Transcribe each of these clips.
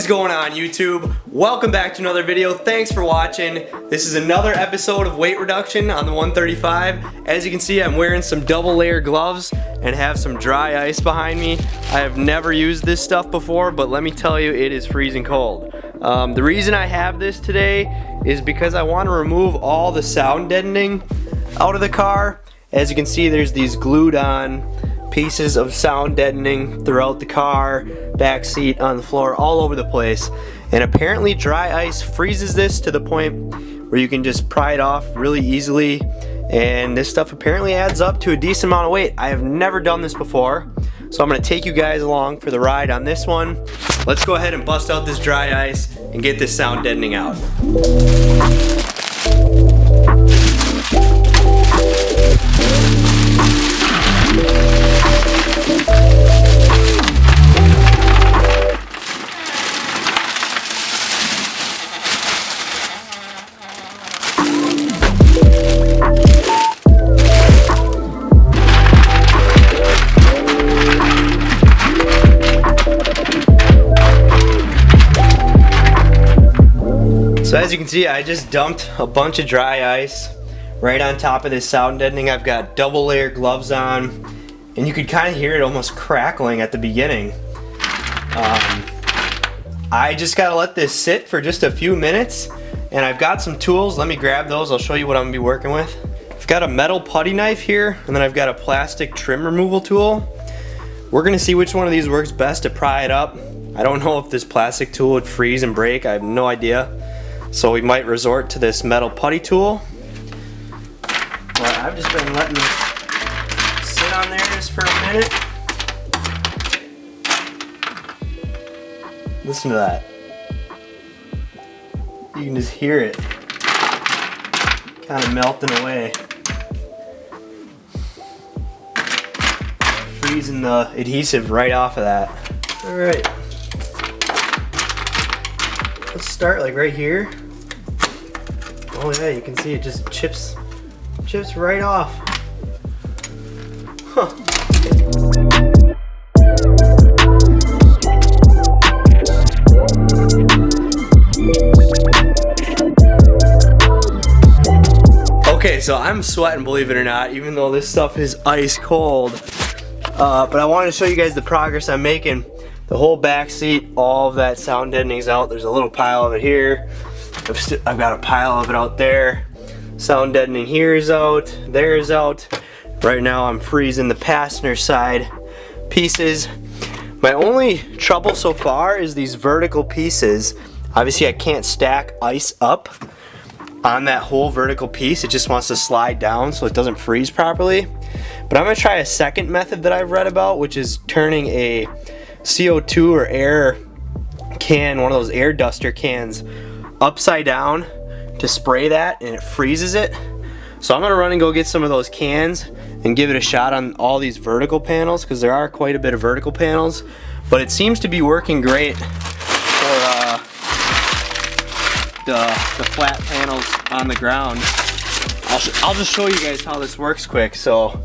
is going on, YouTube? Welcome back to another video. Thanks for watching. This is another episode of weight reduction on the 135. As you can see, I'm wearing some double layer gloves and have some dry ice behind me. I have never used this stuff before, but let me tell you, it is freezing cold. The reason I have this today is because I want to remove all the sound deadening out of the car. As you can see, there's these glued on pieces of sound deadening throughout the car, back seat, on the floor, all over the place. And apparently dry ice freezes this to the point where you can just pry it off really easily. And this stuff apparently adds up to a decent amount of weight. I have never done this before, so I'm gonna take you guys along for the ride on this one. Let's go ahead and bust out this dry ice and get this sound deadening out. So as you can see, I just dumped a bunch of dry ice right on top of this sound deadening. I've got double layer gloves on, and you could kind of hear it almost crackling at the beginning. I just gotta let this sit for just a few minutes, and I've got some tools. Let me grab those. I'll show you what I'm gonna be working with. I've got a metal putty knife here, and then I've got a plastic trim removal tool. We're gonna see which one of these works best to pry it up. I don't know if this plastic tool would freeze and break. I have no idea. So we might resort to this metal putty tool. But I've just been letting this sit on there just for a minute. Listen to that. You can just hear it kind of melting away. Freezing the adhesive right off of that. Alright. Let's start like right here. Oh yeah, you can see it just chips right off. Huh. Okay, so I'm sweating, believe it or not, even though this stuff is ice cold. But I wanted to show you guys the progress I'm making. The whole back seat, all of that sound deadening's out. There's a little pile of it here. I've got a pile of it out there. Sound deadening here is out, there is out. Right now I'm freezing the passenger side pieces. My only trouble so far is these vertical pieces. Obviously I can't stack ice up on that whole vertical piece. It just wants to slide down so it doesn't freeze properly. But I'm gonna try a second method that I've read about, which is turning a CO2 or air can, one of those air duster cans, upside down to spray that, and it freezes it. So I'm gonna run and go get some of those cans and give it a shot on all these vertical panels, because there are quite a bit of vertical panels, but it seems to be working great for the flat panels on the ground. I'll just show you guys how this works quick. So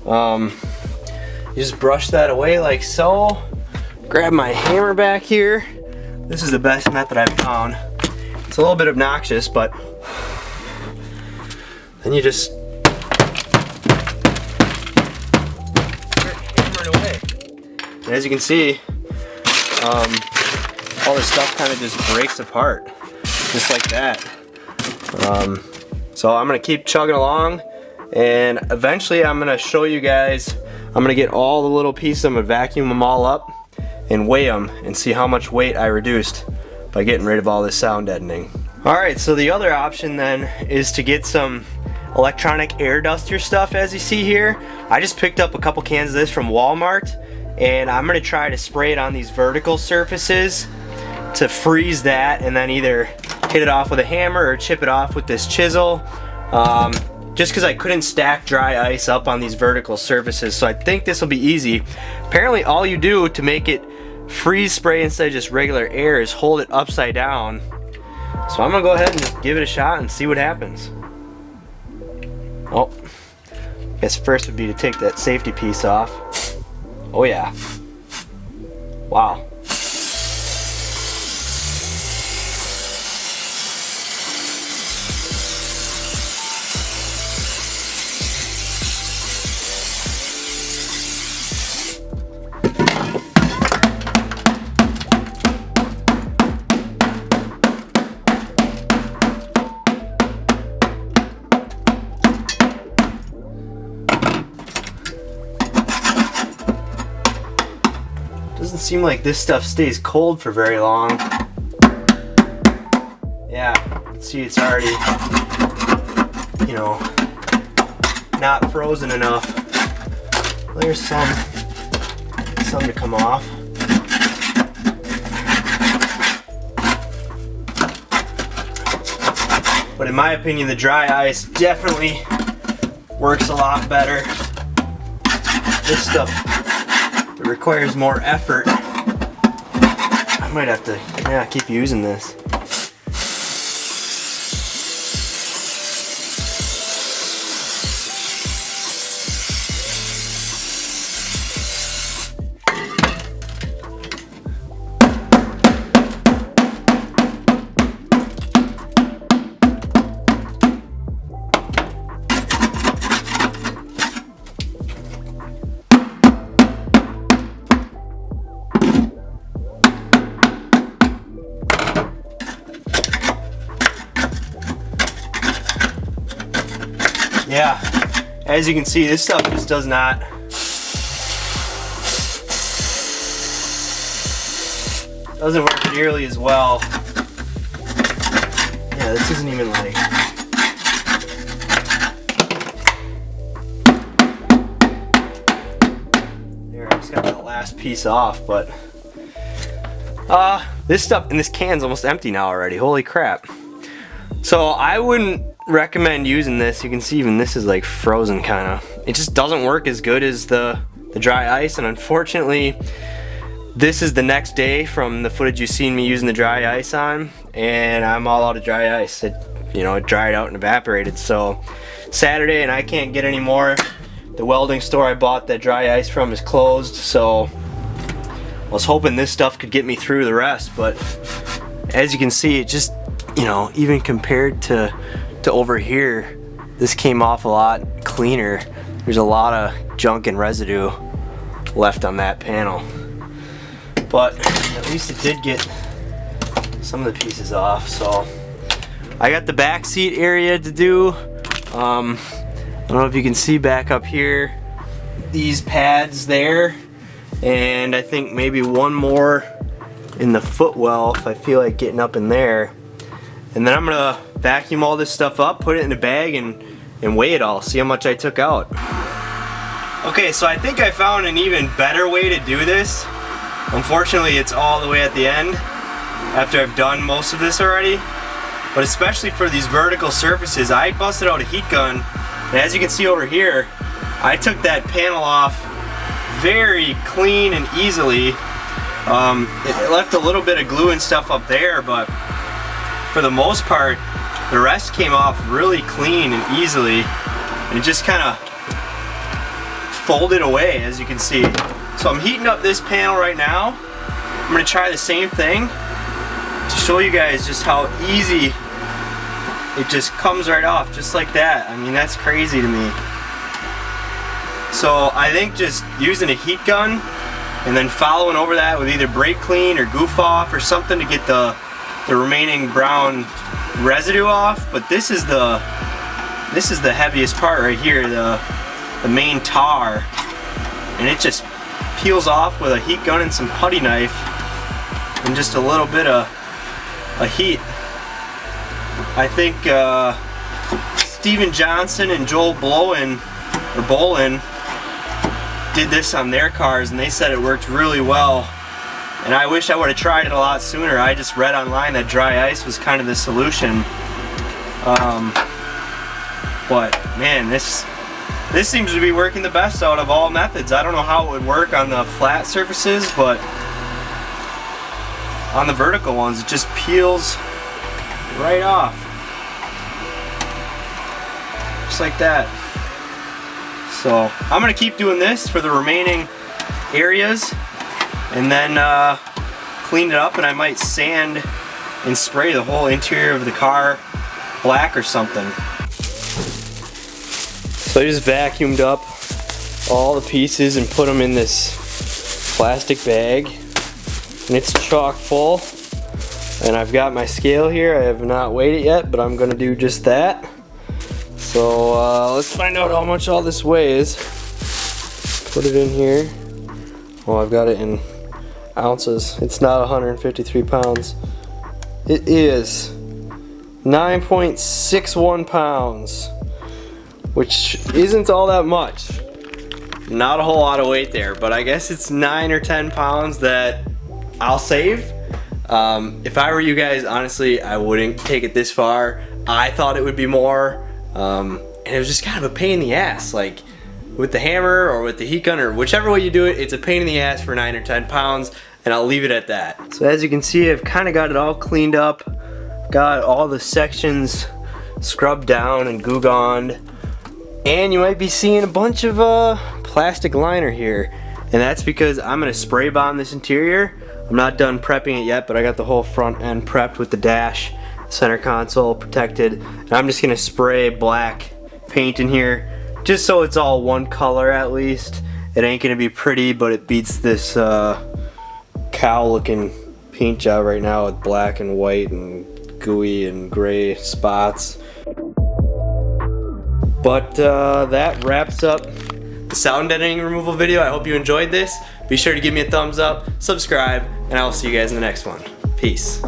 you just brush that away like so. Grab my hammer back here. This is the best method I've found. It's a little bit obnoxious, but then you just start hammering away. And as you can see, all this stuff kind of just breaks apart, just like that. So I'm gonna keep chugging along, and eventually I'm gonna show you guys. I'm gonna get all the little pieces. I'm gonna vacuum them all up and weigh them and see how much weight I reduced by getting rid of all this sound deadening. Alright, so the other option then is to get some electronic air duster stuff. As you see here, I just picked up a couple cans of this from Walmart, and I'm gonna try to spray it on these vertical surfaces to freeze that, and then either hit it off with a hammer or chip it off with this chisel. Just because I couldn't stack dry ice up on these vertical surfaces, so I think this will be easy. Apparently all you do to make it freeze spray instead of just regular air is hold it upside down. So I'm gonna go ahead and just give it a shot and see what happens. Oh, I guess first would be to take that safety piece off. Oh yeah. Wow. doesn't seem like this stuff stays cold for very long. Yeah, you can see it's already, you know, not frozen enough. There's some to come off. But in my opinion, the dry ice definitely works a lot better. This stuff, it requires more effort. I might have to, yeah, keep using this. Yeah, as you can see, this stuff just does not doesn't work nearly as well. Yeah, this isn't even like there. I just got that last piece off, but this stuff in this can's almost empty now already. Holy crap! So I wouldn't recommend using this. You can see even this is like frozen kind of. It just doesn't work as good as the dry ice, and unfortunately this is the next day from the footage you've seen me using the dry ice on, and I'm all out of dry ice. It, you know, it dried out and evaporated. So Saturday, and I can't get any more. The welding store I bought that dry ice from is closed, so I was hoping this stuff could get me through the rest, but as you can see, it just, you know, even compared to over here, this came off a lot cleaner. There's a lot of junk and residue left on that panel, but at least it did get some of the pieces off. So I got the back seat area to do. I don't know if you can see back up here, these pads there, and I think maybe one more in the footwell if I feel like getting up in there. And then I'm gonna vacuum all this stuff up, put it in a bag, and weigh it all, see how much I took out. Okay, so I think I found an even better way to do this. Unfortunately, it's all the way at the end after I've done most of this already. But especially for these vertical surfaces, I busted out a heat gun, and as you can see over here, I took that panel off very clean and easily. It left a little bit of glue and stuff up there, but for the most part, the rest came off really clean and easily, and it just kind of folded away, as you can see. So I'm heating up this panel right now. I'm going to try the same thing to show you guys just how easy it just comes right off, just like that. I mean, that's crazy to me. So I think just using a heat gun and then following over that with either brake clean or goof off or something to get the remaining brown residue off. But this is the heaviest part right here, the main tar, and it just peels off with a heat gun and some putty knife and just a little bit of heat. I think Steven Johnson and Joel Bolin did this on their cars, and they said it worked really well. And I wish I would have tried it a lot sooner. I just read online that dry ice was kind of the solution. But man, this seems to be working the best out of all methods. I don't know how it would work on the flat surfaces, but on the vertical ones, it just peels right off. Just like that. So I'm gonna keep doing this for the remaining areas, and then clean it up, and I might sand and spray the whole interior of the car black or something. So I just vacuumed up all the pieces and put them in this plastic bag, and it's chock full. And I've got my scale here. I have not weighed it yet, but I'm gonna do just that. So let's find out how much all this weighs. Put it in here. Oh, I've got it in ounces. It's not 153 pounds. It is 9.61 pounds, which isn't all that much. Not a whole lot of weight there, but I guess it's 9 or 10 pounds that I'll save. If I were you guys, honestly, I wouldn't take it this far. I thought it would be more, and it was just kind of a pain in the ass. Like with the hammer or with the heat gun or whichever way you do it, it's a pain in the ass for 9 or 10 pounds, and I'll leave it at that. So as you can see, I've kind of got it all cleaned up, got all the sections scrubbed down and goo-goned, and you might be seeing a bunch of plastic liner here, and that's because I'm gonna spray bomb this interior. I'm not done prepping it yet, but I got the whole front end prepped with the dash, center console protected, and I'm just gonna spray black paint in here just so it's all one color at least. It ain't gonna be pretty, but it beats this cow looking paint job right now with black and white and gooey and gray spots. But that wraps up the sound deadening removal video. I hope you enjoyed this. Be sure to give me a thumbs up, subscribe, and I will see you guys in the next one. Peace.